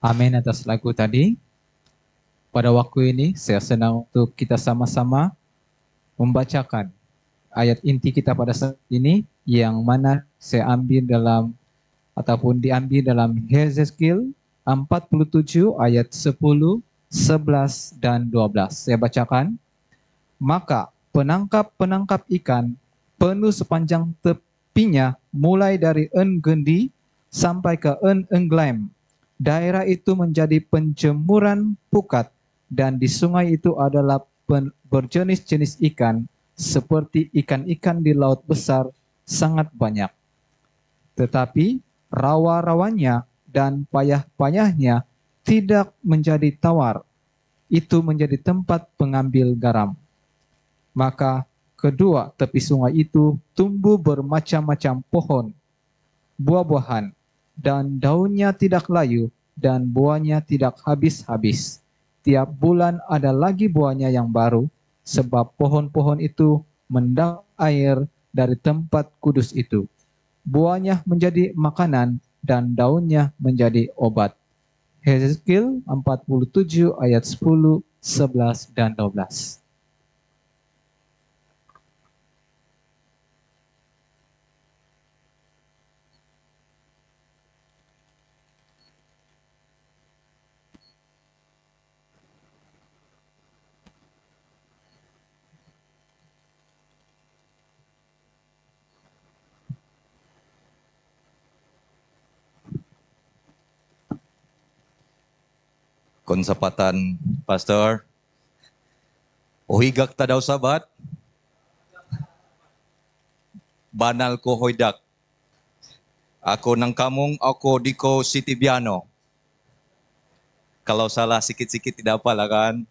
Amin atas lagu tadi. Pada waktu ini saya senang untuk kita sama-sama membacakan ayat inti kita pada saat ini yang mana saya ambil dalam ataupun diambil dalam Hezekil 47 ayat 10, 11 dan 12. Saya bacakan. Maka penangkap-penangkap ikan penuh sepanjang tepinya mulai dari En-Gendi sampai ke En-Englem. Daerah itu menjadi penjemuran pukat dan di sungai itu adalah berjenis-jenis ikan seperti ikan-ikan di laut besar sangat banyak. Tetapi rawa-rawanya dan payah-payahnya tidak menjadi tawar. Itu menjadi tempat pengambil garam. Maka kedua tepi sungai itu tumbuh bermacam-macam pohon, buah-buahan, dan daunnya tidak layu, dan buahnya tidak habis-habis. Tiap bulan ada lagi buahnya yang baru, sebab pohon-pohon itu mendapat air dari tempat kudus itu. Buahnya menjadi makanan, dan daunnya menjadi obat. Hezekil 47 ayat 10, 11, dan 12. Konsapatan Pastor Ohigak tadaw sabat Banal ko hoidak. Ako ng kamong ako diko Sitibiano. Kalau salah sikit-sikit tidak apa lah kan.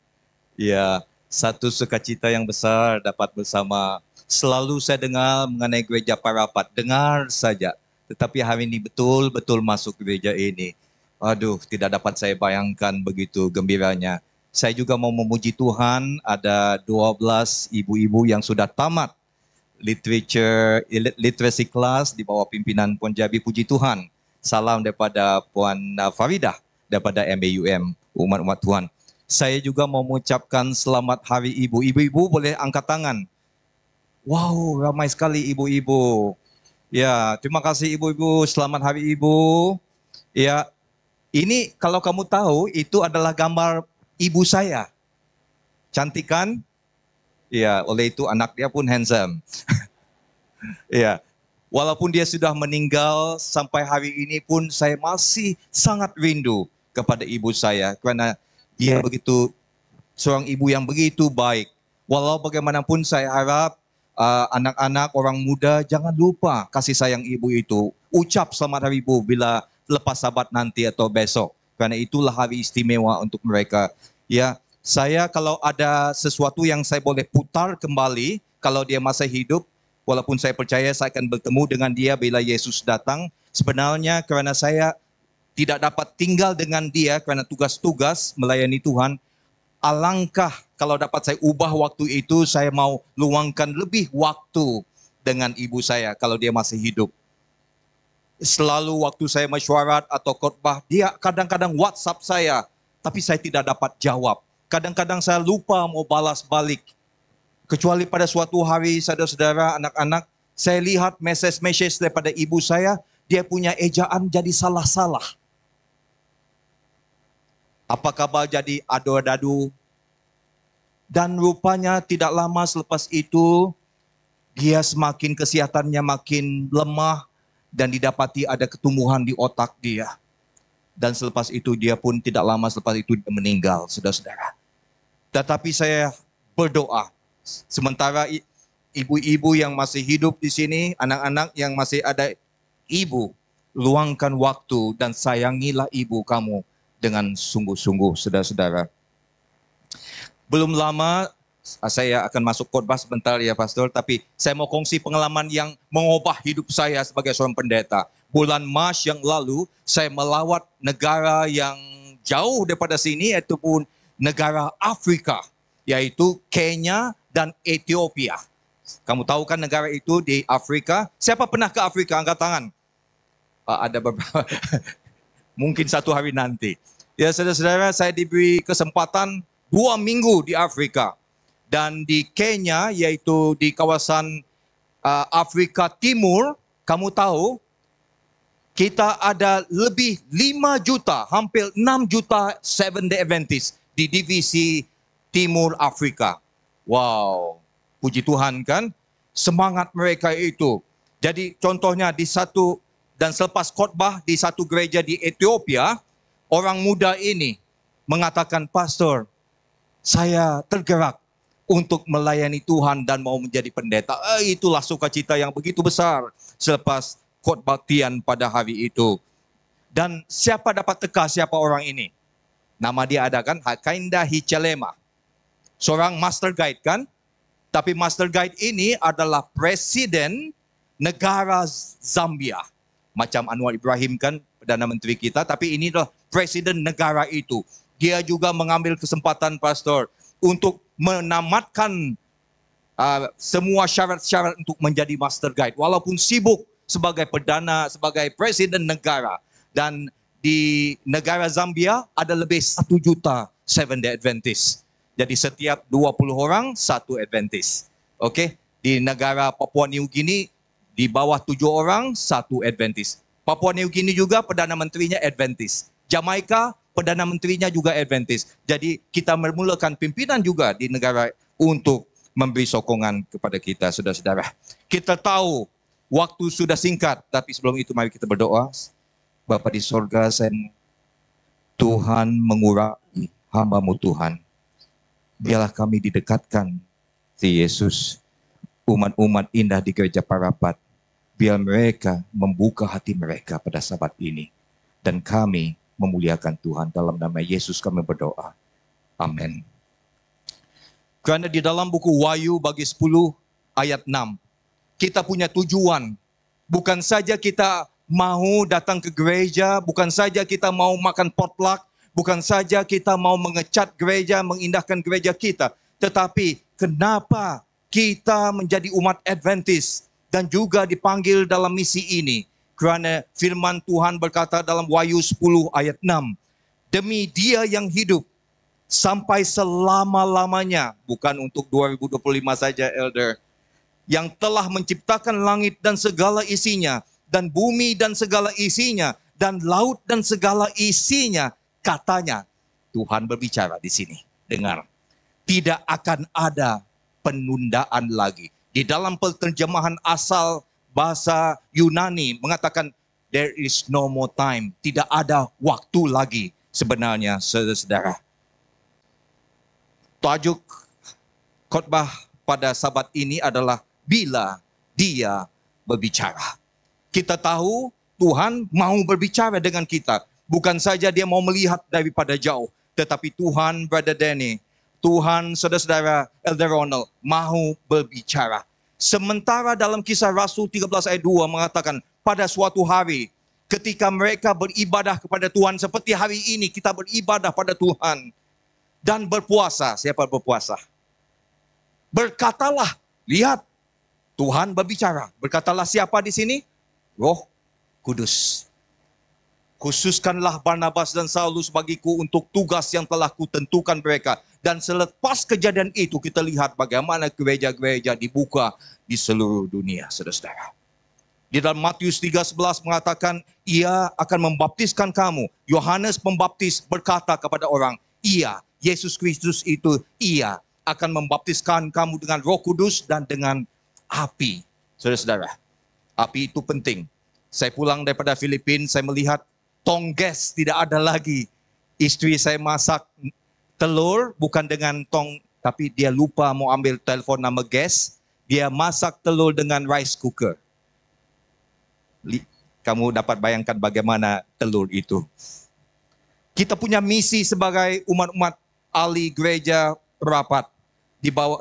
Ya, satu sukacita yang besar dapat bersama. Selalu saya dengar mengenai gereja Parapat, dengar saja. Tetapi hari ini betul-betul masuk gereja ini. Aduh, tidak dapat saya bayangkan begitu gembiranya. Saya juga mau memuji Tuhan, ada 12 ibu-ibu yang sudah tamat literacy class di bawah pimpinan Puan Jabi. Puji Tuhan. Salam daripada Puan Faridah, daripada MAUM, umat-umat Tuhan. Saya juga mau mengucapkan selamat hari ibu. Ibu-ibu boleh angkat tangan. Wow, ramai sekali ibu-ibu. Ya, terima kasih ibu-ibu. Selamat hari ibu. Ya, ini kalau kamu tahu itu adalah gambar ibu saya. Cantik kan? Ya, oleh itu anak dia pun handsome. Ya, walaupun dia sudah meninggal sampai hari ini pun saya masih sangat rindu kepada ibu saya karena dia begitu seorang ibu yang begitu baik. Walau bagaimanapun saya harap anak-anak orang muda jangan lupa kasih sayang ibu itu. Ucap selamat hari ibu bila lepas sabat nanti atau besok. Karena itulah hari istimewa untuk mereka. Ya, saya kalau ada sesuatu yang saya boleh putar kembali kalau dia masih hidup, walaupun saya percaya saya akan bertemu dengan dia bila Yesus datang. Sebenarnya karena saya tidak dapat tinggal dengan dia karena tugas-tugas melayani Tuhan, alangkah kalau dapat saya ubah waktu itu, saya mau luangkan lebih waktu dengan ibu saya kalau dia masih hidup. Selalu waktu saya mesyuarat atau khotbah, dia kadang-kadang WhatsApp saya, tapi saya tidak dapat jawab. Kadang-kadang saya lupa mau balas balik. Kecuali pada suatu hari, saudara-saudara, anak-anak, saya lihat message daripada ibu saya, dia punya ejaan jadi salah-salah. Apa kabar jadi adu-adu. Dan rupanya tidak lama selepas itu, dia semakin kesehatannya makin lemah dan didapati ada ketumbuhan di otak dia. Dan selepas itu dia pun tidak lama selepas itu dia meninggal, saudara-saudara. Tetapi saya berdoa, sementara ibu-ibu yang masih hidup di sini, anak-anak yang masih ada ibu, luangkan waktu dan sayangilah ibu kamu dengan sungguh-sungguh, saudara-saudara. Belum lama saya akan masuk khotbah sebentar ya pastor, tapi saya mau kongsi pengalaman yang mengubah hidup saya sebagai seorang pendeta. Bulan Maret yang lalu saya melawat negara yang jauh daripada sini, yaitu pun negara Afrika, yaitu Kenya dan Ethiopia. Kamu tahu kan negara itu di Afrika? Siapa pernah ke Afrika? Angkat tangan. Ada beberapa. Mungkin satu hari nanti. Ya saudara-saudara, saya diberi kesempatan 2 minggu di Afrika. Dan di Kenya, yaitu di kawasan Afrika Timur, kamu tahu, kita ada lebih 5 juta, hampir 6 juta Seventh-day Adventist di divisi Timur Afrika. Wow, puji Tuhan kan, semangat mereka itu. Jadi contohnya di satu, dan selepas khotbah di satu gereja di Ethiopia, orang muda ini mengatakan, pastor, saya tergerak untuk melayani Tuhan dan mau menjadi pendeta. Itulah sukacita yang begitu besar selepas khotbahtian pada hari itu. Dan siapa dapat teka siapa orang ini? Nama dia ada kan? Hakainda Hichilema. Seorang master guide kan? Tapi master guide ini adalah presiden negara Zambia. Macam Anwar Ibrahim kan, Perdana Menteri kita. Tapi ini adalah presiden negara itu. Dia juga mengambil kesempatan pastor untuk menamatkan semua syarat-syarat untuk menjadi master guide. Walaupun sibuk sebagai perdana, sebagai presiden negara. Dan di negara Zambia ada lebih 1 juta Seventh-day Adventist. Jadi setiap 20 orang, 1 Adventist. Oke, di negara Papua New Guinea, di bawah 7 orang, 1 Adventist. Papua New Guinea juga Perdana Menterinya Adventist. Jamaika, Perdana Menterinya juga Adventist. Jadi kita memulakan pimpinan juga di negara untuk memberi sokongan kepada kita, saudara-saudara. Kita tahu waktu sudah singkat, tapi sebelum itu mari kita berdoa. Bapa di sorga, Tuhan mengurangi hamba-Mu Tuhan. Biarlah kami didekatkan si Yesus, umat-umat indah di gereja Parapat. Biar mereka membuka hati mereka pada sabat ini. Dan kami memuliakan Tuhan. Dalam nama Yesus kami berdoa. Amin. Karena di dalam buku Wahyu bagi 10 ayat 6, kita punya tujuan. Bukan saja kita mau datang ke gereja, bukan saja kita mau makan potluck, bukan saja kita mau mengecat gereja, mengindahkan gereja kita. Tetapi kenapa kita menjadi umat Adventist dan juga dipanggil dalam misi ini? Kerana firman Tuhan berkata dalam Wahyu 10 ayat 6. Demi Dia yang hidup sampai selama-lamanya. Bukan untuk 2025 saja, Elder. yang telah menciptakan langit dan segala isinya, dan bumi dan segala isinya, dan laut dan segala isinya. Katanya, Tuhan berbicara di sini. Dengar, tidak akan ada penundaan lagi. Di dalam penerjemahan asal bahasa Yunani mengatakan, there is no more time. Tidak ada waktu lagi sebenarnya, saudara-saudara. Tajuk khotbah pada Sabat ini adalah bila Dia berbicara. Kita tahu Tuhan mau berbicara dengan kita. Bukan saja Dia mau melihat daripada jauh, tetapi Tuhan, Brother Danny, Tuhan, saudara-saudara, Elder Ronald, mau berbicara. Sementara dalam Kisah Rasul 13 ayat 2 mengatakan, pada suatu hari ketika mereka beribadah kepada Tuhan, seperti hari ini kita beribadah pada Tuhan dan berpuasa. Siapa berpuasa? Berkatalah, lihat, Tuhan berbicara. Berkatalah siapa di sini? Roh Kudus. Khususkanlah Barnabas dan Saulus bagiku untuk tugas yang telah kutentukan mereka. Dan selepas kejadian itu kita lihat bagaimana gereja-gereja dibuka di seluruh dunia, saudara-saudara. Di dalam Matius 3:11 mengatakan, Ia akan membaptiskan kamu. Yohanes Pembaptis berkata kepada orang, Ia, Yesus Kristus itu, Ia akan membaptiskan kamu dengan Roh Kudus dan dengan api. Saudara-saudara, api itu penting. Saya pulang daripada Filipina, saya melihat tong gas tidak ada lagi. Istri saya masak telur bukan dengan tong, tapi dia lupa mau ambil telepon nama gas. Dia masak telur dengan rice cooker. Kamu dapat bayangkan bagaimana telur itu. Kita punya misi sebagai umat-umat ahli gereja rapat.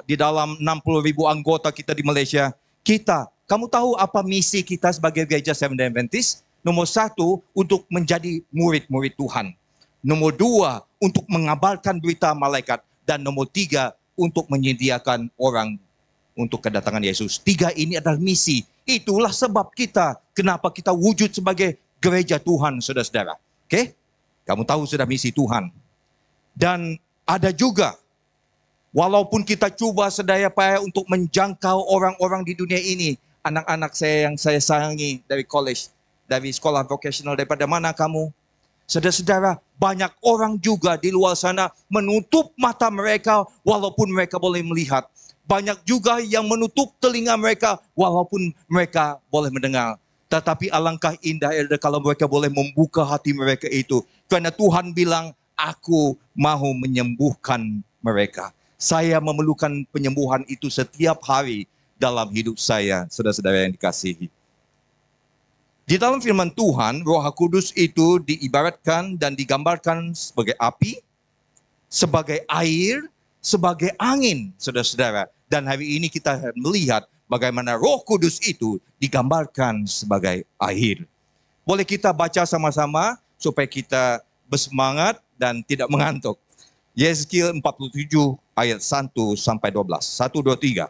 Di dalam 60.000 anggota kita di Malaysia. Kamu tahu apa misi kita sebagai gereja Seventh-day Adventist? Nomor 1, untuk menjadi murid-murid Tuhan. Nomor 2, untuk mengabarkan berita malaikat. Dan nomor 3, untuk menyediakan orang untuk kedatangan Yesus. 3 ini adalah misi. Itulah sebab kita, kenapa kita wujud sebagai gereja Tuhan, saudara-saudara. Oke? Kamu tahu sudah misi Tuhan. Dan ada juga, walaupun kita coba sedaya upaya untuk menjangkau orang-orang di dunia ini, anak-anak saya yang saya sayangi dari college, dari sekolah vocational, daripada mana kamu? Saudara-saudara, banyak orang juga di luar sana menutup mata mereka walaupun mereka boleh melihat. Banyak juga yang menutup telinga mereka walaupun mereka boleh mendengar. Tetapi alangkah indah kalau mereka boleh membuka hati mereka itu. Karena Tuhan bilang, aku mau menyembuhkan mereka. Saya memerlukan penyembuhan itu setiap hari dalam hidup saya, saudara-saudara yang dikasihi. Di dalam firman Tuhan, Roh Kudus itu diibaratkan dan digambarkan sebagai api, sebagai air, sebagai angin, saudara-saudara. Dan hari ini kita melihat bagaimana Roh Kudus itu digambarkan sebagai air. Boleh kita baca sama-sama supaya kita bersemangat dan tidak mengantuk. Yezkiel 47 ayat 1 sampai 12. 1, 2, 3.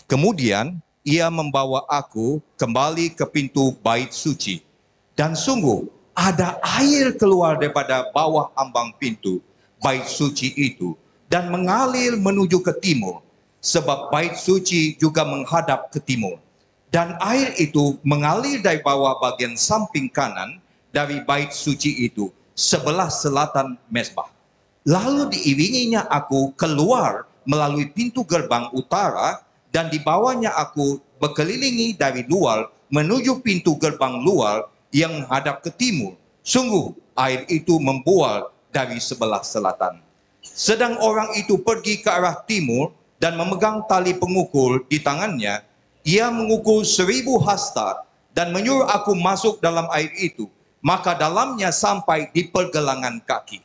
Kemudian ia membawa aku kembali ke pintu bait suci. Dan sungguh ada air keluar daripada bawah ambang pintu bait suci itu. Dan mengalir menuju ke timur. Sebab bait suci juga menghadap ke timur. Dan air itu mengalir dari bawah bagian samping kanan dari bait suci itu, sebelah selatan mezbah. Lalu diiringinya aku keluar melalui pintu gerbang utara, dan dibawanya aku berkelilingi dari luar menuju pintu gerbang luar yang menghadap ke timur. Sungguh air itu membual dari sebelah selatan. Sedang orang itu pergi ke arah timur dan memegang tali pengukur di tangannya. Ia mengukur 1000 hasta dan menyuruh aku masuk dalam air itu. Maka dalamnya sampai di pergelangan kaki.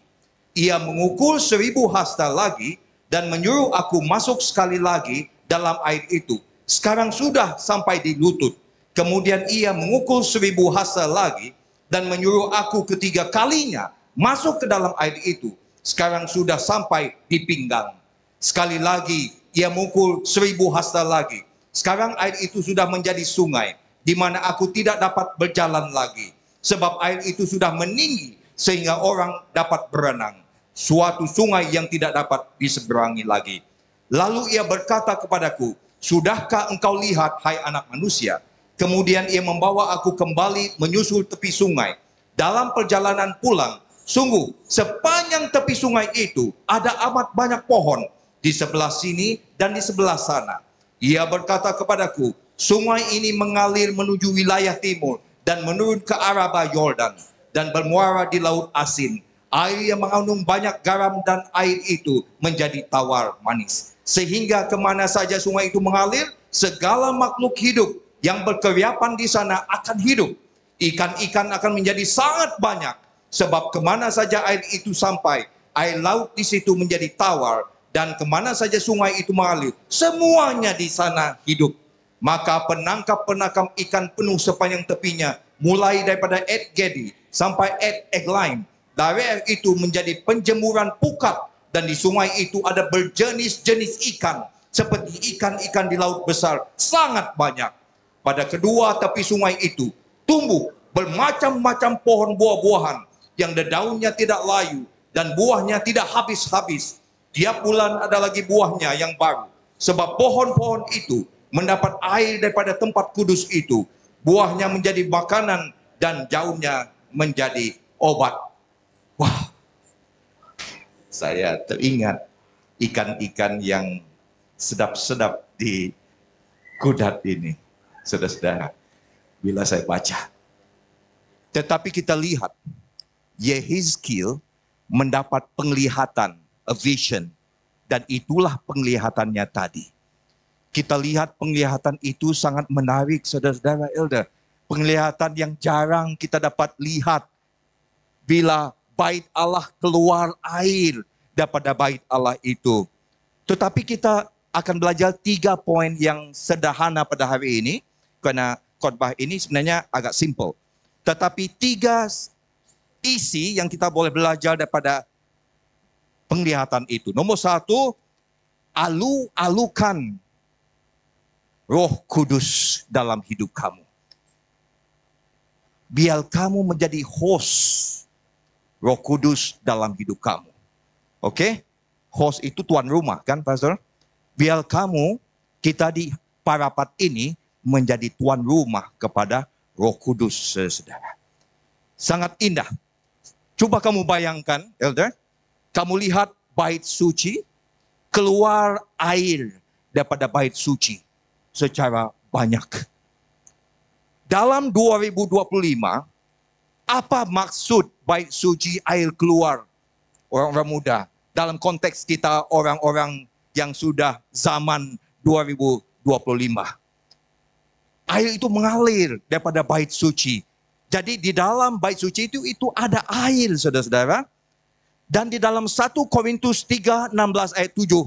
Ia mengukur 1000 hasta lagi dan menyuruh aku masuk sekali lagi dalam air itu. Sekarang sudah sampai di lutut. Kemudian ia mengukur 1000 hasta lagi dan menyuruh aku ketiga kalinya masuk ke dalam air itu. Sekarang sudah sampai di pinggang. Sekali lagi ia mengukur 1000 hasta lagi. Sekarang air itu sudah menjadi sungai, di mana aku tidak dapat berjalan lagi. Sebab air itu sudah meninggi sehingga orang dapat berenang. Suatu sungai yang tidak dapat diseberangi lagi. Lalu ia berkata kepadaku, Sudahkah engkau lihat, hai anak manusia? Kemudian ia membawa aku kembali menyusul tepi sungai. Dalam perjalanan pulang, sungguh sepanjang tepi sungai itu ada amat banyak pohon di sebelah sini dan di sebelah sana. Ia berkata kepadaku, sungai ini mengalir menuju wilayah timur dan menurun ke Araba Yordan dan bermuara di Laut Asin. Air yang mengandung banyak garam dan air itu menjadi tawar manis. Sehingga kemana saja sungai itu mengalir, segala makhluk hidup yang berkeriapan di sana akan hidup. Ikan-ikan akan menjadi sangat banyak. Sebab kemana saja air itu sampai, air laut di situ menjadi tawar. Dan kemana saja sungai itu mengalir, semuanya di sana hidup. Maka penangkap-penangkap ikan penuh sepanjang tepinya, mulai daripada En Gedi sampai En Eglaim. Daerah itu menjadi penjemuran pukat, dan di sungai itu ada berjenis-jenis ikan, seperti ikan-ikan di laut besar, sangat banyak. Pada kedua tepi sungai itu tumbuh bermacam-macam pohon buah-buahan, yang daunnya tidak layu dan buahnya tidak habis-habis. Tiap bulan ada lagi buahnya yang baru, sebab pohon-pohon itu mendapat air daripada tempat kudus itu. Buahnya menjadi makanan dan daunnya menjadi obat. Wah, saya teringat ikan-ikan yang sedap-sedap di Kudat ini, saudara-saudara, bila saya baca. Tetapi kita lihat, Yehezkiel mendapat penglihatan, a vision, dan itulah penglihatannya tadi. Kita lihat penglihatan itu sangat menarik, saudara-saudara elder. Penglihatan yang jarang kita dapat lihat bila bait Allah keluar air daripada bait Allah itu. Tetapi kita akan belajar 3 poin yang sederhana pada hari ini, karena khotbah ini sebenarnya agak simple. Tetapi 3 isi yang kita boleh belajar daripada penglihatan itu. Nomor 1, alu-alukan Roh Kudus dalam hidup kamu. Biar kamu menjadi host Roh Kudus dalam hidup kamu. Oke? Host itu tuan rumah kan, Pastor? Biar kamu, kita di Parapat ini menjadi tuan rumah kepada Roh Kudus, saudara. Sangat indah. Coba kamu bayangkan, elder, kamu lihat bait suci, keluar air daripada bait suci secara banyak. Dalam 2025, apa maksud bait suci air keluar? Orang-orang muda, dalam konteks kita orang-orang yang sudah zaman 2025. Air itu mengalir daripada bait suci. Jadi di dalam bait suci itu ada air, saudara-saudara. Dan di dalam 1 Korintus 3:16 ayat 7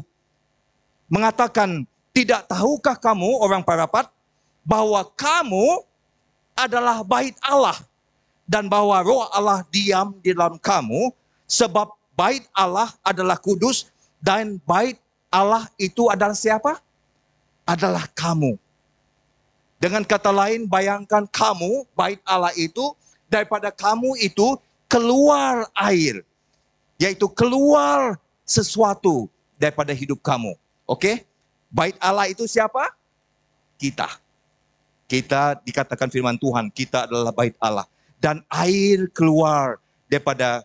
mengatakan, tidak tahukah kamu orang Parapat bahwa kamu adalah bait Allah dan bahwa Roh Allah diam di dalam kamu, sebab bait Allah adalah kudus dan bait Allah itu adalah siapa? Adalah kamu. Dengan kata lain, bayangkan kamu, bait Allah itu, daripada kamu itu keluar air. Yaitu keluar sesuatu daripada hidup kamu. Oke? Bait Allah itu siapa? Kita. Kita dikatakan firman Tuhan, kita adalah bait Allah. Dan air keluar daripada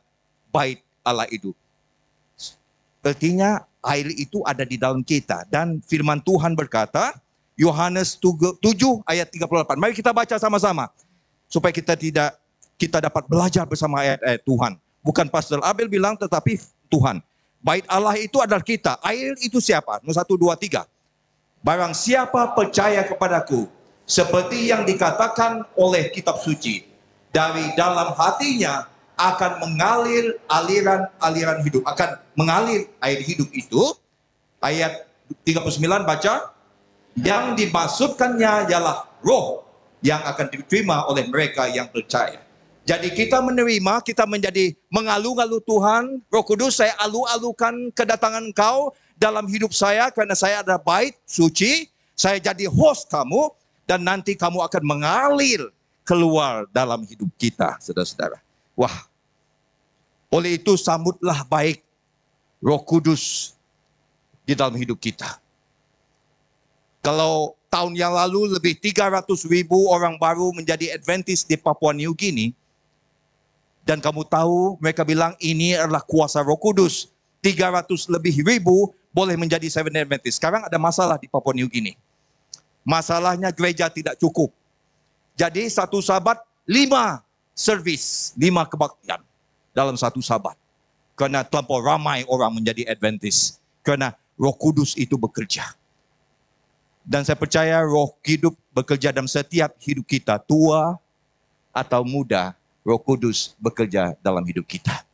bait Allah itu. Artinya air itu ada di dalam kita. Dan firman Tuhan berkata, Yohanes 7 ayat 38. Mari kita baca sama-sama. Supaya kita dapat belajar bersama ayat-ayat Tuhan. Bukan Pastor Abel bilang, tetapi Tuhan. Bait Allah itu adalah kita. Air itu siapa? 1, 2, 3. Barang siapa percaya kepadaku, seperti yang dikatakan oleh kitab suci, dari dalam hatinya akan mengalir aliran-aliran hidup. Akan mengalir air hidup itu. Ayat 39 baca. Yang dimaksudkannya ialah roh yang akan diterima oleh mereka yang percaya. Jadi kita menerima, kita menjadi mengalu-alu Tuhan. Roh Kudus, saya alu-alukan kedatangan Engkau dalam hidup saya, karena saya ada bait suci. Saya jadi host kamu, dan nanti kamu akan mengalir keluar dalam hidup kita, saudara-saudara. Wah, oleh itu sambutlah baik Roh Kudus di dalam hidup kita. Kalau tahun yang lalu lebih 300,000 orang baru menjadi Adventist di Papua New Guinea. Dan kamu tahu mereka bilang ini adalah kuasa Roh Kudus. 300 lebih ribu boleh menjadi Seventh Adventist. Sekarang ada masalah di Papua New Guinea. Masalahnya gereja tidak cukup. Jadi satu sabat 5 servis, 5 kebaktian dalam satu sabat. Karena terlampau ramai orang menjadi Adventist. Karena Roh Kudus itu bekerja. Dan saya percaya Roh hidup bekerja dalam setiap hidup kita, tua atau muda, Roh Kudus bekerja dalam hidup kita.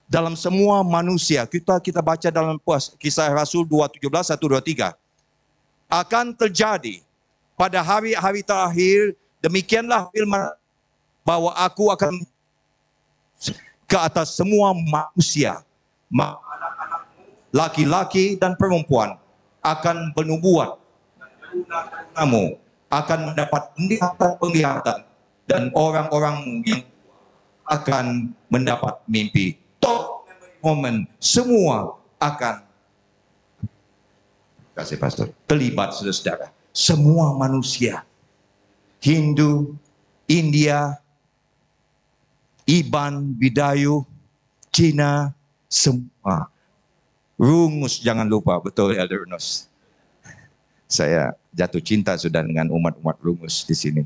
Dalam semua manusia, kita baca dalam Kisah Rasul 2:17, 1-2-3. Akan terjadi pada hari-hari terakhir, demikianlah firman bahwa aku akan ke atas semua manusia, laki-laki dan perempuan, akan bernubuat, kamu akan mendapat penglihatan, dan orang-orang yang akan mendapat mimpi. Momen semua akan kasih pastor terlibat, saudara-saudara. Semua manusia, Hindu, India, Iban, Bidayu, Cina, semua. Rungus jangan lupa, betul Elder Ernest. Saya jatuh cinta sudah dengan umat-umat Rungus di sini.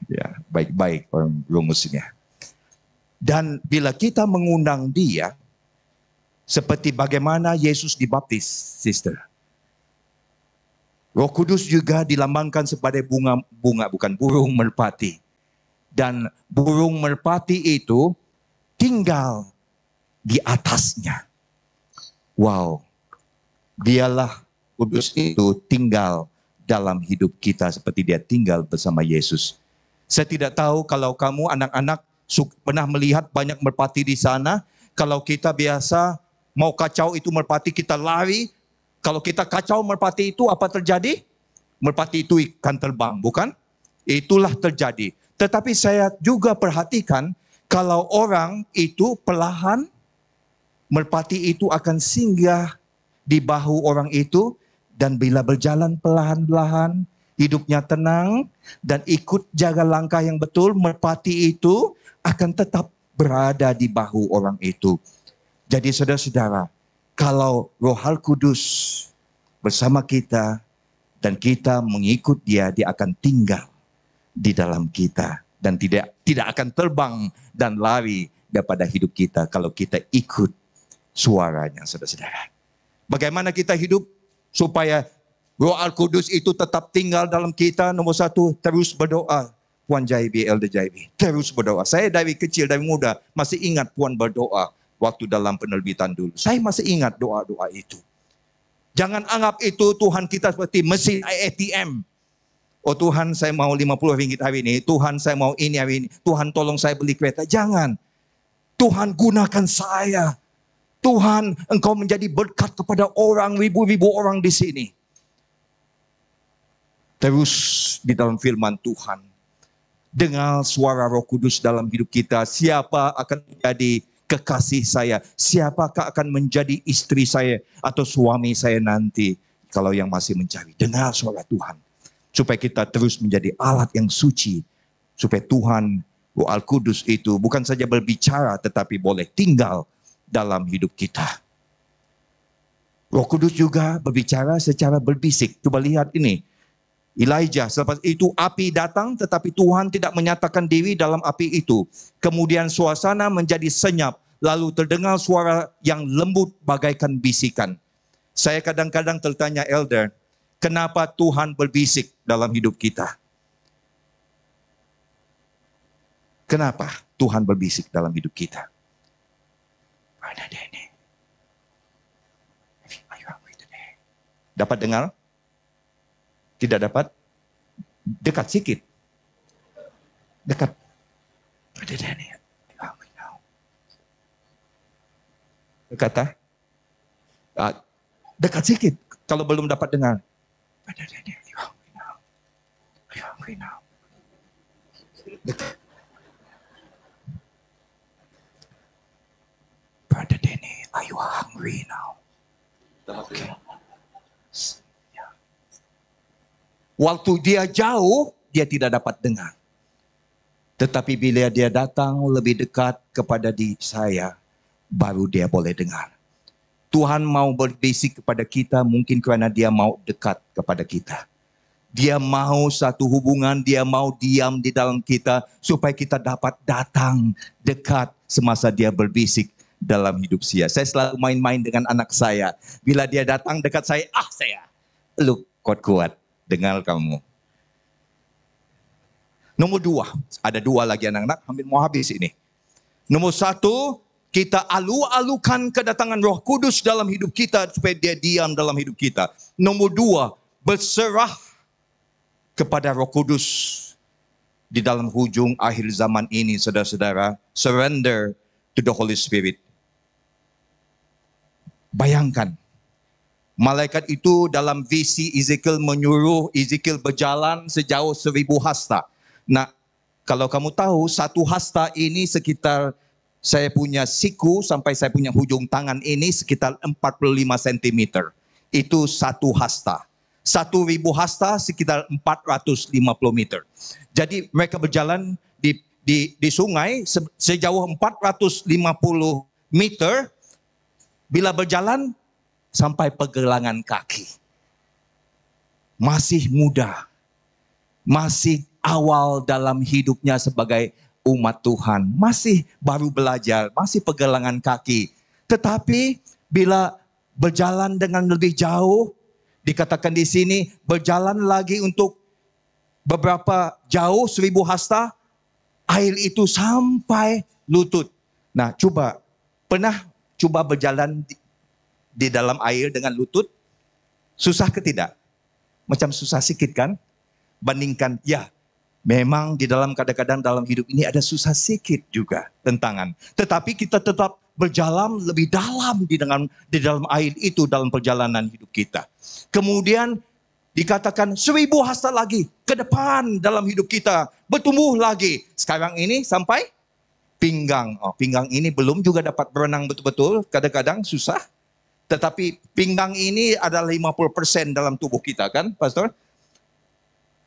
Ya, baik-baik orang Rungusnya. Dan bila kita mengundang dia, seperti bagaimana Yesus dibaptis, sister. Roh Kudus juga dilambangkan sebagai bunga bukan burung merpati. Dan burung merpati itu tinggal di atasnya. Wow, biarlah Kudus itu tinggal dalam hidup kita seperti dia tinggal bersama Yesus. Saya tidak tahu kalau kamu anak-anak pernah melihat banyak merpati di sana. Kalau kita biasa mau kacau itu merpati, kita lari. Kalau kita kacau merpati itu, apa terjadi? Merpati itu akan terbang, bukan? Itulah terjadi. Tetapi saya juga perhatikan kalau orang itu perlahan, merpati itu akan singgah di bahu orang itu, dan bila berjalan perlahan-lahan, hidupnya tenang dan ikut jaga langkah yang betul, merpati itu akan tetap berada di bahu orang itu. Jadi saudara-saudara, kalau Roh Kudus bersama kita dan kita mengikut dia, dia akan tinggal di dalam kita dan tidak akan terbang dan lari daripada hidup kita kalau kita ikut suaranya, saudara-saudara. Bagaimana kita hidup supaya Roh Kudus itu tetap tinggal dalam kita? Nomor 1, terus berdoa. Puan Jaibi, Elder Jaibi, terus berdoa. Saya dari kecil, dari muda, masih ingat Puan berdoa waktu dalam penerbitan dulu. Saya masih ingat doa-doa itu. Jangan anggap itu Tuhan kita seperti mesin ATM. Oh Tuhan, saya mau 50 ringgit hari ini. Tuhan, saya mau ini hari ini. Tuhan, tolong saya beli kereta. Jangan. Tuhan, gunakan saya. Tuhan, Engkau menjadi berkat kepada orang, ribu-ribu orang di sini. Terus di dalam firman Tuhan, dengar suara Roh Kudus dalam hidup kita. Siapa akan menjadi kekasih saya? Siapakah akan menjadi istri saya atau suami saya nanti? Kalau yang masih mencari, dengar suara Tuhan. Supaya kita terus menjadi alat yang suci. Supaya Tuhan, Roh Kudus itu bukan saja berbicara, tetapi boleh tinggal dalam hidup kita. Roh Kudus juga berbicara secara berbisik. Coba lihat ini. Elijah, selepas itu api datang, tetapi Tuhan tidak menyatakan diri dalam api itu. Kemudian suasana menjadi senyap, lalu terdengar suara yang lembut bagaikan bisikan. Saya kadang-kadang tertanya, Elder, kenapa Tuhan berbisik dalam hidup kita? Kenapa Tuhan berbisik dalam hidup kita? Dapat dengar? Tidak dapat? Dekat sikit. Dekat. Dekat, dekat sikit. Kalau belum dapat dengar. Dekat. Brother Danny, are you hungry now? Okay. Waktu dia jauh, dia tidak dapat dengar. Tetapi bila dia datang lebih dekat kepada saya, baru dia boleh dengar. Tuhan mau berbisik kepada kita mungkin kerana dia mau dekat kepada kita. Dia mau satu hubungan, dia mau diam di dalam kita supaya kita dapat datang dekat semasa dia berbisik dalam hidup saya. Saya selalu main-main dengan anak saya. Bila dia datang dekat saya, saya, lu kuat-kuat, dengar kamu. Nomor 2, ada 2 lagi anak-anak, hampir mau habis ini. Nomor 1, kita alu-alukan kedatangan Roh Kudus dalam hidup kita supaya dia diam dalam hidup kita. Nomor 2, berserah kepada Roh Kudus di dalam hujung akhir zaman ini, saudara-saudara. Surrender to the Holy Spirit. Bayangkan, malaikat itu dalam visi Ezekiel menyuruh Ezekiel berjalan sejauh 1000 hasta. Nah, kalau kamu tahu, 1 hasta ini sekitar saya punya siku sampai saya punya hujung tangan ini sekitar 45 cm. Itu 1 hasta. 1000 hasta sekitar 450 meter. Jadi mereka berjalan di sungai sejauh 450 meter. Bila berjalan sampai pergelangan kaki. Masih muda. Masih awal dalam hidupnya sebagai umat Tuhan. Masih baru belajar, masih pergelangan kaki. Tetapi bila berjalan dengan lebih jauh, dikatakan di sini berjalan lagi untuk beberapa jauh 1000 hasta, air itu sampai lutut. Nah, pernah coba berjalan di dalam air dengan lutut? Susah ke tidak? Macam susah sikit kan? Bandingkan, ya memang di dalam kadang-kadang dalam hidup ini ada susah sikit juga tentangan. Tetapi kita tetap berjalan lebih dalam di dalam air itu dalam perjalanan hidup kita. Kemudian dikatakan 1000 hasta lagi ke depan dalam hidup kita. Bertumbuh lagi. Sekarang ini sampai pinggang. Pinggang ini belum juga dapat berenang betul-betul. Kadang-kadang susah. Tetapi pinggang ini adalah 50% dalam tubuh kita kan, Pastor?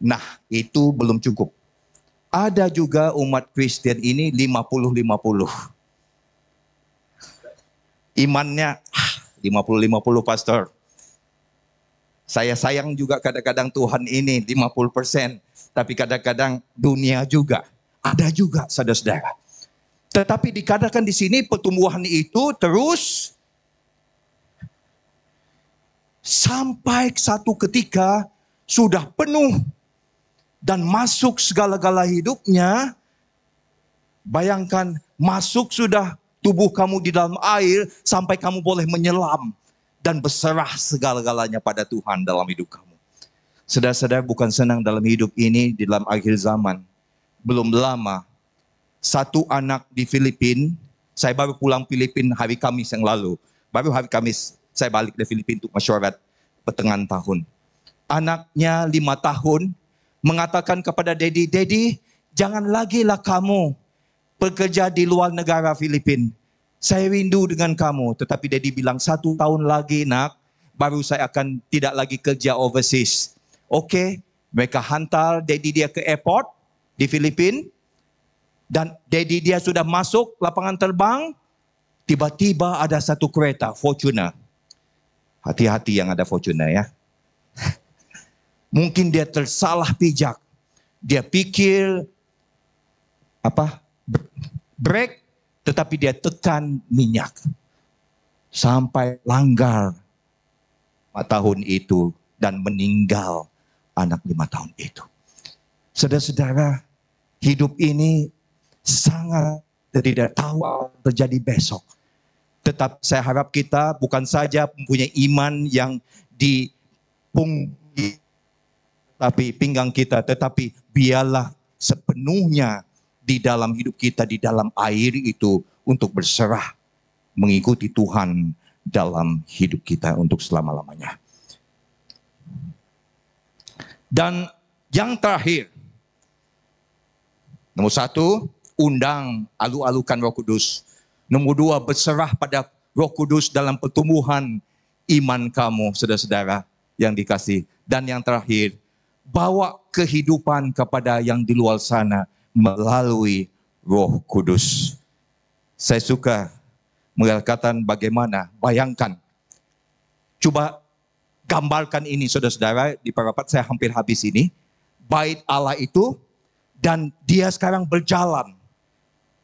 Nah, itu belum cukup. Ada juga umat Kristen ini 50-50. Imannya 50-50, Pastor. Saya sayang juga kadang-kadang Tuhan ini 50%. Tapi kadang-kadang dunia juga. Ada juga, saudara-saudara. Tetapi dikatakan di sini pertumbuhan itu terus sampai satu ketika sudah penuh dan masuk segala-gala hidupnya. Bayangkan masuk sudah tubuh kamu di dalam air sampai kamu boleh menyelam dan berserah segala-galanya pada Tuhan dalam hidup kamu. Saudara-saudara, bukan senang dalam hidup ini di dalam akhir zaman. Belum lama, satu anak di Filipina, saya baru pulang Filipina hari Kamis yang lalu. Baru hari Kamis saya balik dari Filipina untuk mesyuarat pertengahan tahun. Anaknya 5 tahun mengatakan kepada Daddy, Daddy, jangan lagi lah kamu bekerja di luar negara Filipina. Saya rindu dengan kamu. Tetapi Daddy bilang 1 tahun lagi nak, baru saya akan tidak lagi kerja overseas. Oke, mereka hantar Daddy dia ke airport di Filipina. Dan Daddy dia sudah masuk lapangan terbang. Tiba-tiba ada satu kereta, Fortuner. Hati-hati yang ada Fortuner ya. Mungkin dia tersalah pijak. Dia pikir brake, tetapi dia tekan minyak. Sampai langgar 5 tahun itu dan meninggal anak 5 tahun itu. Saudara-saudara, hidup ini sangat tidak tahu apa yang terjadi besok. Tetap saya harap kita bukan saja mempunyai iman yang di tapi pinggang kita, tetapi biarlah sepenuhnya di dalam hidup kita, di dalam air itu untuk berserah mengikuti Tuhan dalam hidup kita untuk selama-lamanya. Dan yang terakhir, nomor 1, undang alu-alukan Roh Kudus. Nomor 2, berserah pada Roh Kudus dalam pertumbuhan iman kamu, saudara-saudara yang dikasih. Dan yang terakhir, bawa kehidupan kepada yang di luar sana melalui Roh Kudus. Saya suka mengatakan bagaimana, bayangkan, coba gambarkan ini saudara-saudara, di parapat saya hampir habis ini, bait Allah itu, dan dia sekarang berjalan.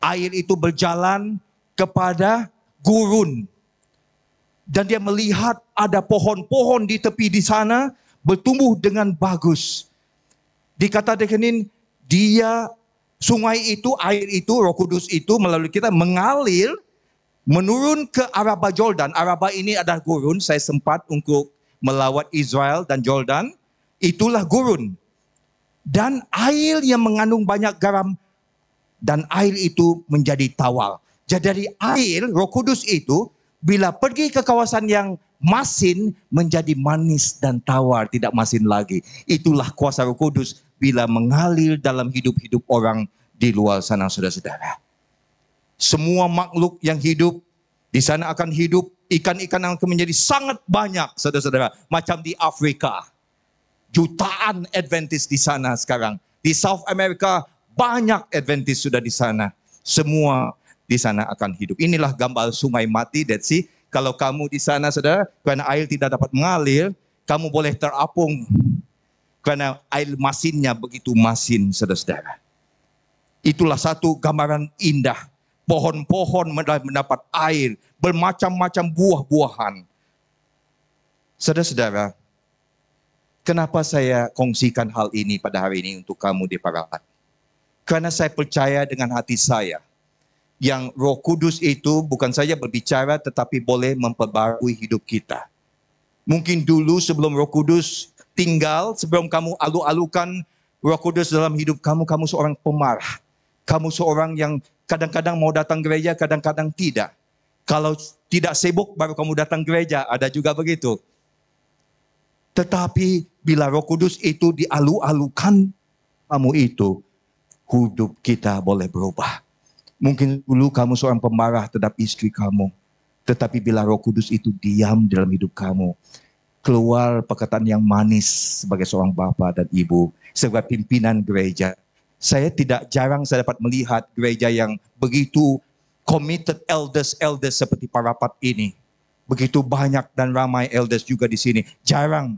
Air itu berjalan kepada gurun. Dan dia melihat ada pohon-pohon di tepi di sana, bertumbuh dengan bagus. Dikatakan dia, sungai itu, air itu, Roh Kudus itu melalui kita mengalir, menurun ke Araba Jordan. Araba ini adalah gurun, saya sempat untuk melawat Israel dan Jordan, itulah gurun. Dan air yang mengandung banyak garam, dan air itu menjadi tawar. Jadi dari air, Roh Kudus itu, bila pergi ke kawasan yang masin, menjadi manis dan tawar, tidak masin lagi. Itulah kuasa Roh Kudus bila mengalir dalam hidup-hidup orang di luar sana, saudara-saudara. Semua makhluk yang hidup di sana akan hidup, ikan-ikan akan menjadi sangat banyak, saudara-saudara. Macam di Afrika, jutaan Adventist di sana sekarang. Di South America, banyak Adventist sudah di sana. Semua di sana akan hidup. Inilah gambar sungai mati, Dead Sea. Kalau kamu di sana, saudara, kerana air tidak dapat mengalir, kamu boleh terapung. Kerana air masinnya begitu masin, saudara-saudara. Itulah satu gambaran indah. Pohon-pohon mendapat air, bermacam-macam buah-buahan. Saudara-saudara, kenapa saya kongsikan hal ini pada hari ini untuk kamu di Parapat? Karena saya percaya dengan hati saya, yang Roh Kudus itu bukan saja berbicara tetapi boleh memperbarui hidup kita. Mungkin dulu sebelum Roh Kudus tinggal, sebelum kamu alu-alukan Roh Kudus dalam hidup kamu, kamu seorang pemarah. Kamu seorang yang kadang-kadang mau datang gereja, kadang-kadang tidak. Kalau tidak sibuk baru kamu datang gereja, ada juga begitu. Tetapi bila Roh Kudus itu dialu-alukan kamu itu, hidup kita boleh berubah. Mungkin dulu kamu seorang pemarah terhadap istri kamu. Tetapi bila Roh Kudus itu diam dalam hidup kamu, keluar perkataan yang manis sebagai seorang bapa dan ibu, sebagai pimpinan gereja. Saya tidak jarang saya dapat melihat gereja yang begitu committed elders seperti Parapat ini. Begitu banyak dan ramai elders juga di sini. Jarang.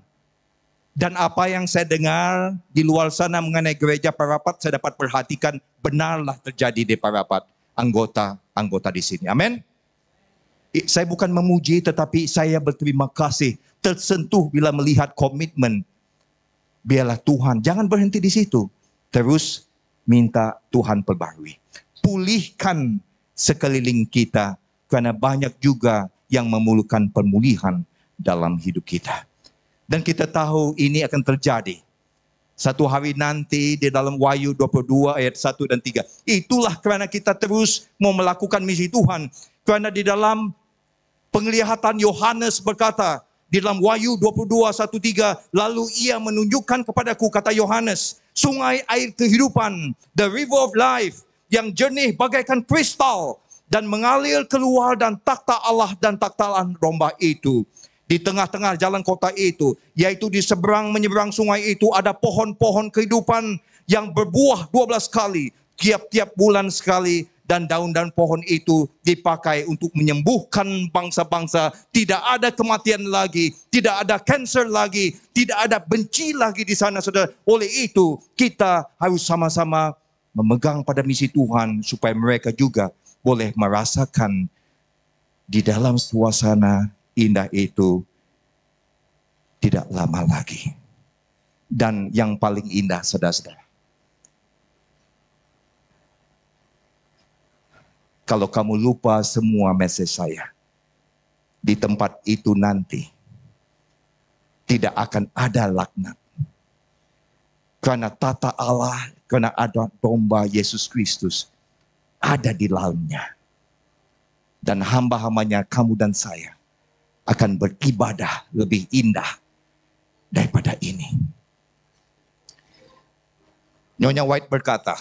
Dan apa yang saya dengar di luar sana mengenai gereja Parapat, saya dapat perhatikan benarlah terjadi di Parapat. Anggota di sini. Amin. Saya bukan memuji, tetapi saya berterima kasih. Tersentuh bila melihat komitmen. Biarlah Tuhan, jangan berhenti di situ. Terus minta Tuhan perbarui. Pulihkan sekeliling kita. Karena banyak juga yang memerlukan pemulihan dalam hidup kita. Dan kita tahu ini akan terjadi. Satu hari nanti di dalam Wahyu 22 ayat 1 dan 3. Itulah kerana kita terus mau melakukan misi Tuhan. Kerana di dalam penglihatan Yohanes berkata, di dalam Wahyu 22, 1, 3, lalu ia menunjukkan kepadaku, kata Yohanes, sungai air kehidupan, the river of life, yang jernih bagaikan kristal, dan mengalir keluar dan takhta Allah dan takhta domba itu. Di tengah-tengah jalan kota itu, yaitu di seberang menyeberang sungai itu, ada pohon-pohon kehidupan yang berbuah 12 kali, tiap-tiap bulan sekali, dan daun-daun pohon itu dipakai untuk menyembuhkan bangsa-bangsa. Tidak ada kematian lagi, tidak ada kanser lagi, tidak ada benci lagi di sana, saudara. Oleh itu, kita harus sama-sama memegang pada misi Tuhan, supaya mereka juga boleh merasakan di dalam suasana indah itu tidak lama lagi. Dan yang paling indah, saudara-saudara, kalau kamu lupa semua message saya, di tempat itu nanti tidak akan ada laknat. Karena tata Allah, karena ada domba Yesus Kristus ada di dalamnya. Dan hamba-hambanya, kamu dan saya, akan beribadah lebih indah daripada ini. Nyonya White berkata,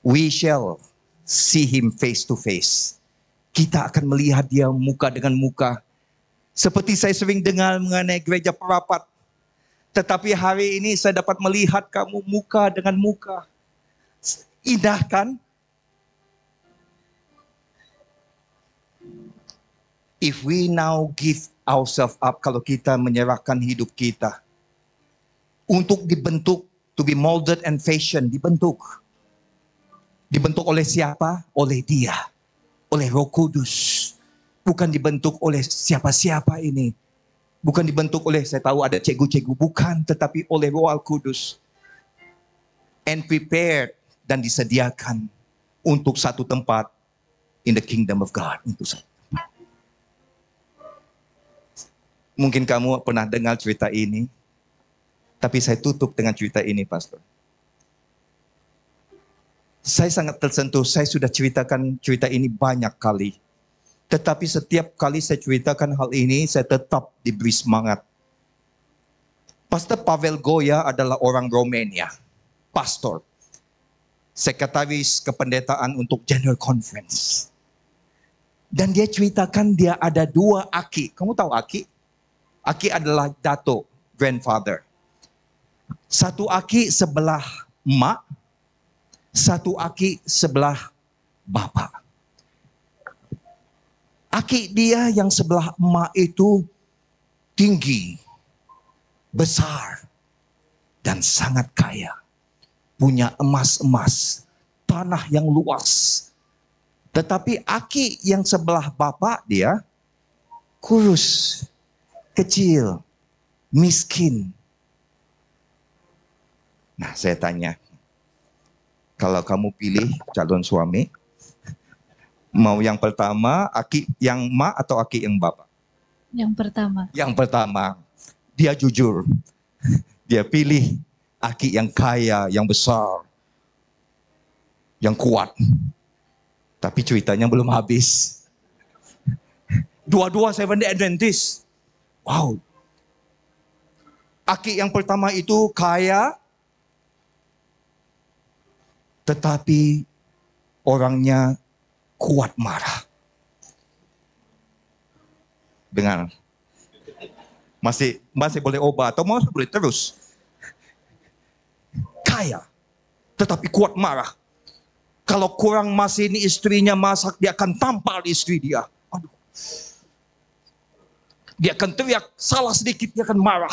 we shall see him face to face. Kita akan melihat dia muka dengan muka. Seperti saya sering dengar mengenai gereja Parapat. Tetapi hari ini saya dapat melihat kamu muka dengan muka. Indah kan? If we now give ourselves up, kalau kita menyerahkan hidup kita untuk dibentuk, to be molded and fashioned, dibentuk. Dibentuk oleh siapa? Oleh Dia, oleh Roh Kudus. Bukan dibentuk oleh siapa-siapa ini. Bukan dibentuk oleh, saya tahu ada cikgu-cikgu, bukan, tetapi oleh Roh Al-Kudus. And prepared, dan disediakan untuk satu tempat in the kingdom of God. Untuk satu. Mungkin kamu pernah dengar cerita ini, tapi saya tutup dengan cerita ini, Pastor. Saya sangat tersentuh, saya sudah ceritakan cerita ini banyak kali. Tetapi setiap kali saya ceritakan hal ini, saya tetap diberi semangat. Pastor Pavel Goya adalah orang Romania, pastor, sekretaris kependetaan untuk General Conference. Dan dia ceritakan dia ada 2 aki. Kamu tahu aki? Aki adalah dato, grandfather. Satu aki sebelah mak, satu aki sebelah bapak. Aki dia yang sebelah emak itu tinggi, besar, dan sangat kaya. Punya emas-emas, tanah yang luas. Tetapi aki yang sebelah bapak dia kurus, kecil, miskin. Nah, saya tanya, kalau kamu pilih calon suami, mau yang pertama, aki yang mak atau aki yang bapak? Yang pertama. Yang pertama, dia jujur. Dia pilih aki yang kaya, yang besar, yang kuat. Tapi ceritanya belum habis. Dua-dua Seventh-day Adventist. Wow. Aki yang pertama itu kaya, tetapi orangnya kuat marah. Dengar. Masih boleh obat atau masih boleh terus. Kaya, tetapi kuat marah. Kalau kurang masih ini istrinya masak, dia akan tampal istri dia. Aduh. Dia akan teriak, salah sedikit dia akan marah.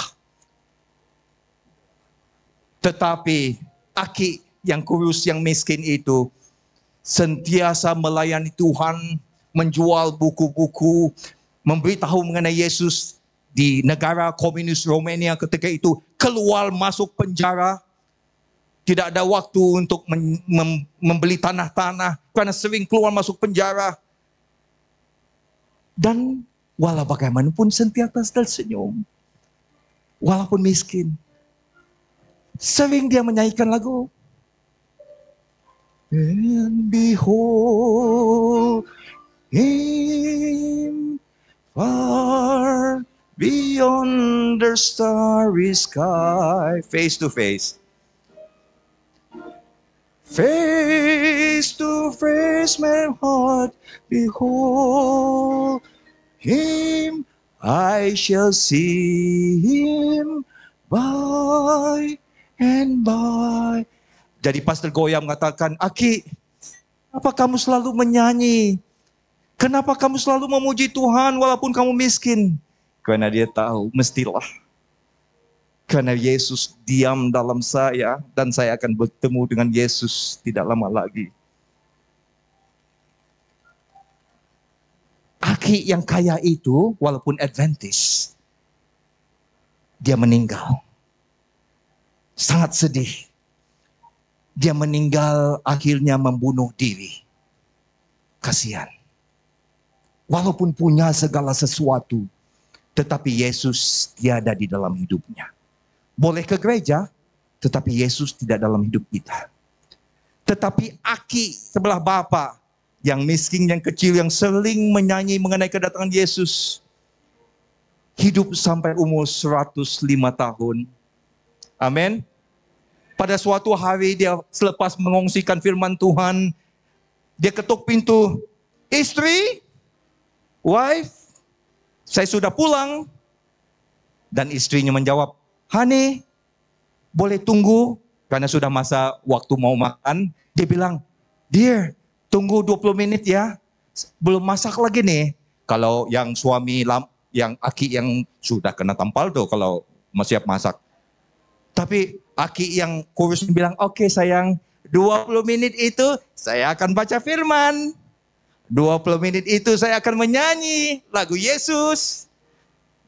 Tetapi aki yang kurus, yang miskin itu sentiasa melayani Tuhan, menjual buku-buku, memberitahu mengenai Yesus di negara komunis Romania ketika itu, keluar masuk penjara. Tidak ada waktu untuk membeli tanah-tanah karena sering keluar masuk penjara. Dan walau bagaimanapun sentiasa tersenyum. Walaupun miskin. Sering dia menyanyikan lagu. And behold him far beyond the starry sky. Face to face. Face to face, my heart, behold him, I shall see him by and by. Jadi Pastor Goya mengatakan, Aki, apa kamu selalu menyanyi? Kenapa kamu selalu memuji Tuhan walaupun kamu miskin? Karena dia tahu, mestilah. Karena Yesus diam dalam saya dan saya akan bertemu dengan Yesus tidak lama lagi. Aki yang kaya itu walaupun Adventist, dia meninggal. Sangat sedih. Dia meninggal akhirnya membunuh diri. Kasihan. Walaupun punya segala sesuatu, tetapi Yesus tiada di dalam hidupnya. Boleh ke gereja, tetapi Yesus tidak dalam hidup kita. Tetapi aki sebelah bapa, yang miskin, yang kecil, yang sering menyanyi mengenai kedatangan Yesus, hidup sampai umur 105 tahun. Amin. Pada suatu hari dia selepas mengongsikan firman Tuhan, dia ketuk pintu, istri, wife, saya sudah pulang. Dan istrinya menjawab, Honey, boleh tunggu? Karena sudah masa waktu mau makan. Dia bilang, dear, tunggu 20 menit ya. Belum masak lagi nih. Kalau yang suami, yang aki yang sudah kena tampal tuh kalau siap masak. Tapi aki yang kurus bilang, oke sayang, 20 menit itu saya akan baca firman. 20 menit itu saya akan menyanyi lagu Yesus.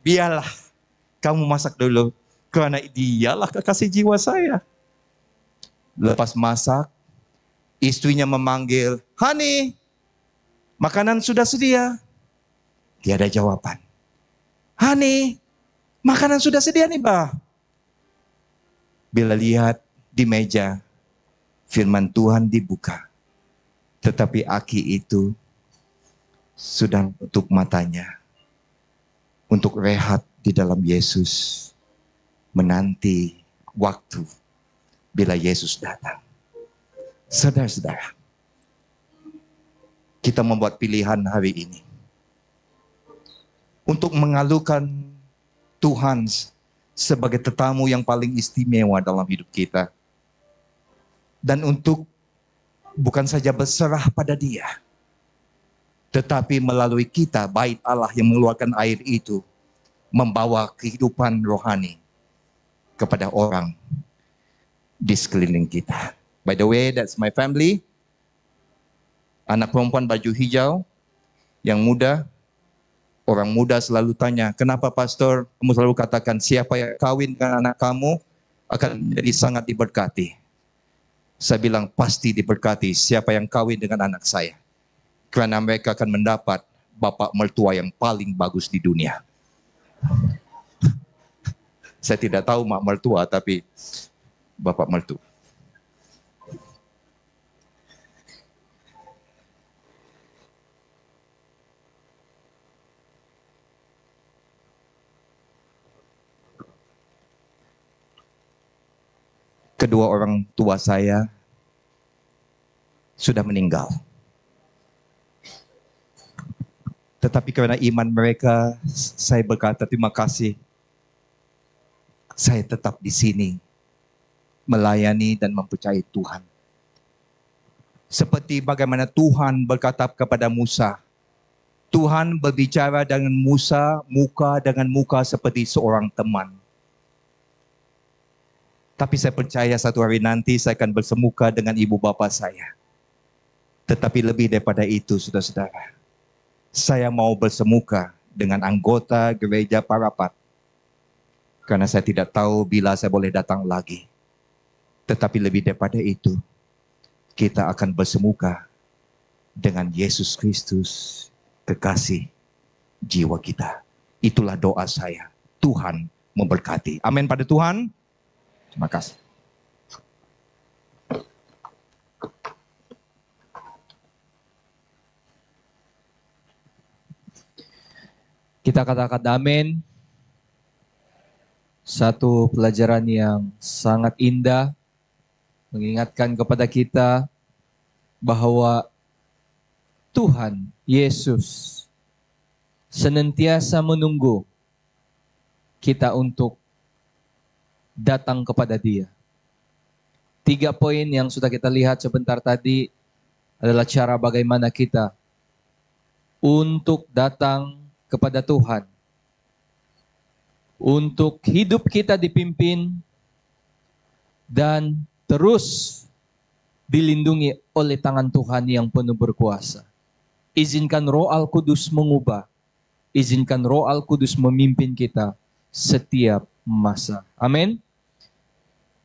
Biarlah kamu masak dulu. Karena dialah kekasih jiwa saya. Lepas masak, istrinya memanggil, honey, makanan sudah sedia. Tiada jawaban. Honey, makanan sudah sedia nih, Bah. Bila lihat di meja, firman Tuhan dibuka. Tetapi aki itu sudah tutup matanya untuk rehat di dalam Yesus. Menanti waktu bila Yesus datang. Saudara-saudara, kita membuat pilihan hari ini untuk mengalukan Tuhan sebagai tetamu yang paling istimewa dalam hidup kita. Dan untuk bukan saja berserah pada Dia, tetapi melalui kita, bait Allah yang mengeluarkan air itu, membawa kehidupan rohani kepada orang di sekeliling kita. By the way, that's my family. Anak perempuan baju hijau, yang muda. Orang muda selalu tanya, kenapa pastor kamu selalu katakan siapa yang kawin dengan anak kamu akan menjadi sangat diberkati. Saya bilang pasti diberkati siapa yang kawin dengan anak saya. Karena mereka akan mendapat bapak mertua yang paling bagus di dunia. Saya tidak tahu mak mertua, tapi bapak mertua. Kedua orang tua saya sudah meninggal. Tetapi karena iman mereka, saya berkata terima kasih. Saya tetap di sini, melayani dan mempercayai Tuhan. Seperti bagaimana Tuhan berkata kepada Musa. Tuhan berbicara dengan Musa, muka dengan muka seperti seorang teman. Tapi saya percaya satu hari nanti saya akan bersemuka dengan ibu bapa saya. Tetapi lebih daripada itu, saudara-saudara, saya mau bersemuka dengan anggota gereja Parapat. Karena saya tidak tahu bila saya boleh datang lagi. Tetapi lebih daripada itu, kita akan bersemuka dengan Yesus Kristus, kekasih jiwa kita. Itulah doa saya. Tuhan memberkati. Amin pada Tuhan. Terima kasih. Kita katakan amin. Satu pelajaran yang sangat indah mengingatkan kepada kita bahwa Tuhan Yesus senantiasa menunggu kita untuk datang kepada Dia. 3 poin yang sudah kita lihat sebentar tadi adalah cara bagaimana kita untuk datang kepada Tuhan. Untuk hidup kita dipimpin dan terus dilindungi oleh tangan Tuhan yang penuh berkuasa. Izinkan Roh Al-Kudus mengubah. Izinkan Roh Al-Kudus memimpin kita setiap masa. Amin.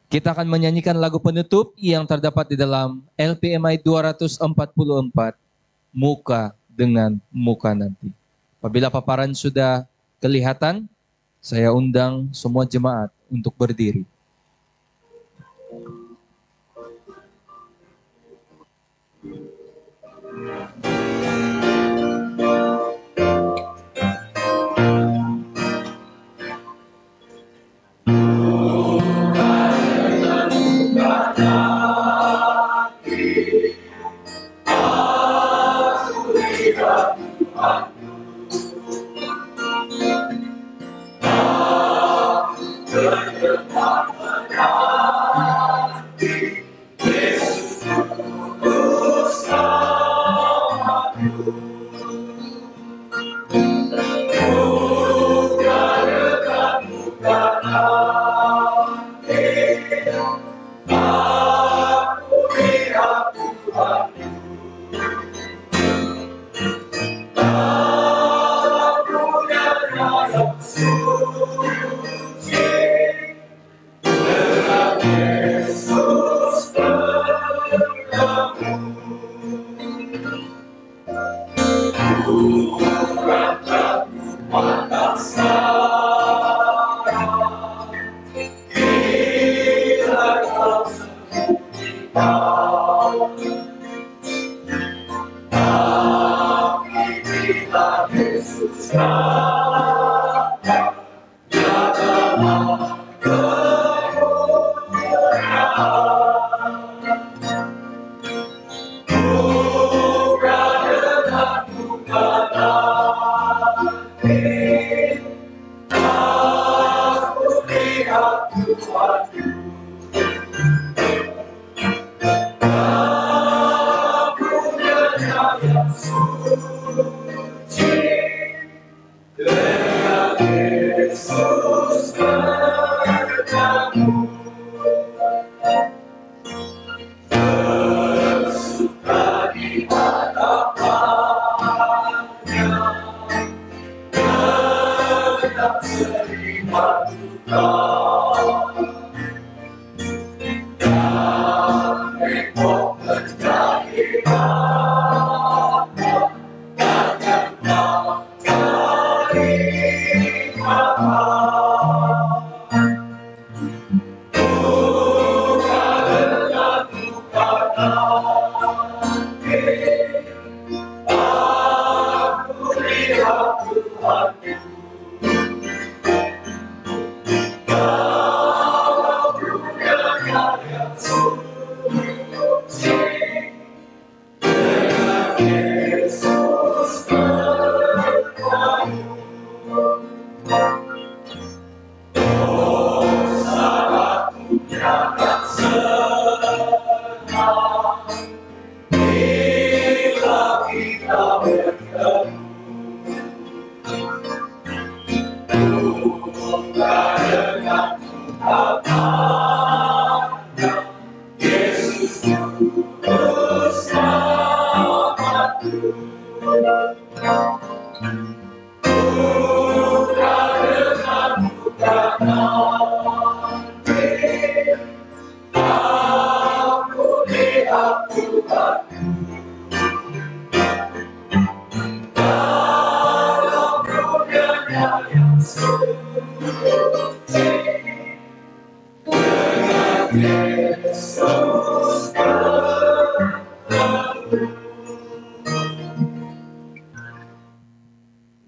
Kita akan menyanyikan lagu penutup yang terdapat di dalam LPMI 244, Muka dengan Muka Nanti. Apabila paparan sudah kelihatan, saya undang semua jemaat untuk berdiri.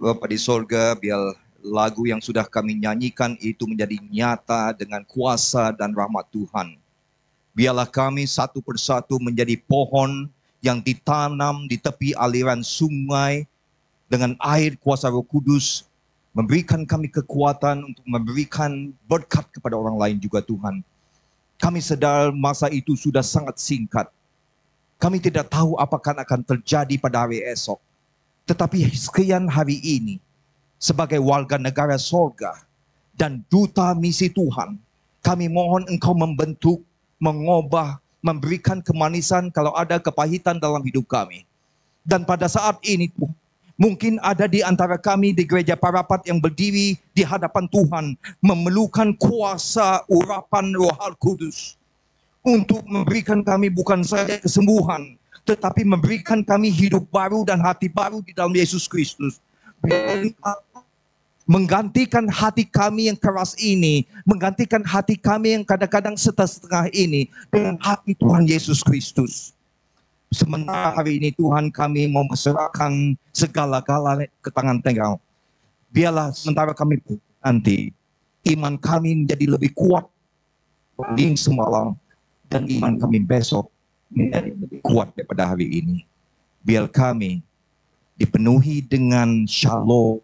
Bapa di sorga, biar lagu yang sudah kami nyanyikan itu menjadi nyata dengan kuasa dan rahmat Tuhan. Biarlah kami satu persatu menjadi pohon yang ditanam di tepi aliran sungai dengan air kuasa Roh Kudus, memberikan kami kekuatan untuk memberikan berkat kepada orang lain juga Tuhan. Kami sadar masa itu sudah sangat singkat. Kami tidak tahu apakah akan terjadi pada hari esok. Tetapi sekian hari ini, sebagai warga negara sorga dan duta misi Tuhan, kami mohon Engkau membentuk, mengubah, memberikan kemanisan kalau ada kepahitan dalam hidup kami. Dan pada saat ini, mungkin ada di antara kami di gereja Parapat yang berdiri di hadapan Tuhan, memerlukan kuasa urapan Roh Kudus untuk memberikan kami bukan saja kesembuhan, tetapi memberikan kami hidup baru dan hati baru di dalam Yesus Kristus. Menggantikan hati kami yang keras ini, menggantikan hati kami yang kadang-kadang setengah-setengah ini dengan hati Tuhan Yesus Kristus. Sementara hari ini Tuhan kami mau menyerahkan segala-galanya ke tangan Engkau. Biarlah sementara kami nanti, iman kami menjadi lebih kuat dibanding semalam, dan iman kami besok menjadi lebih kuat daripada hari ini. Biar kami dipenuhi dengan shalom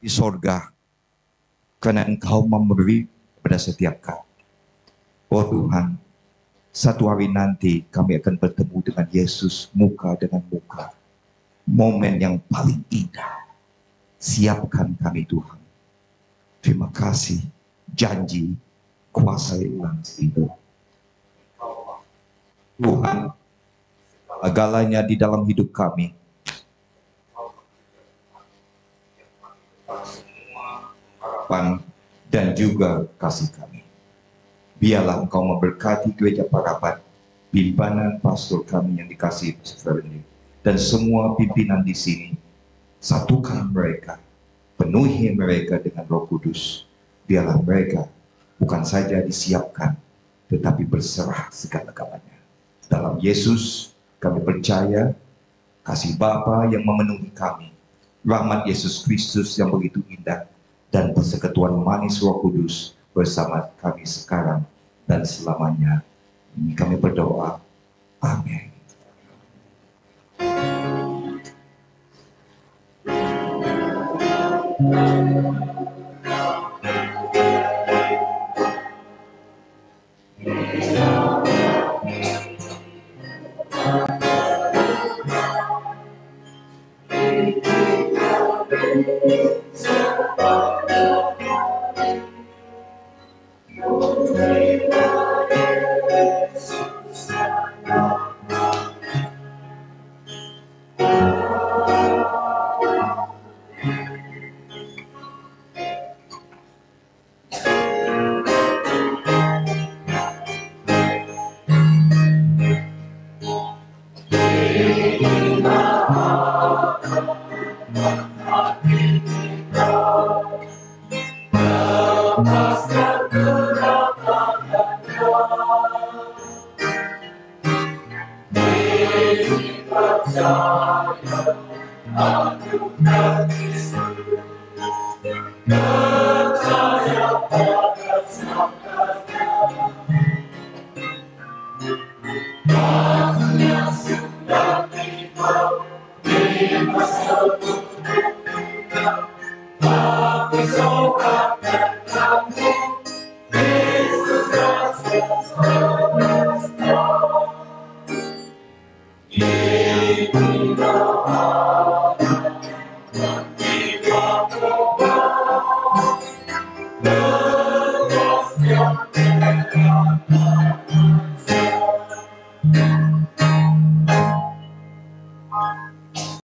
di sorga, karena Engkau memberi kepada setiap kami. Oh Tuhan, Satu hari nanti kami akan bertemu dengan Yesus muka dengan muka. Momen yang paling indah. Siapkan kami Tuhan. Terima kasih. Janji kuasai ulang hidup. Tuhan, segalanya di dalam hidup kami. Harapan dan juga kasih kami. Biarlah Engkau memberkati gereja Parapat, pimpinan pastor kami yang dikasihi Fernie, dan semua pimpinan di sini. Satukan mereka, penuhi mereka dengan Roh Kudus. Biarlah mereka bukan saja disiapkan, tetapi berserah segala-galanya. Dalam Yesus kami percaya, kasih Bapa yang memenuhi kami, rahmat Yesus Kristus yang begitu indah, dan persekutuan manis Roh Kudus bersama kami sekarang dan selamanya. Ini kami berdoa. Amin. God.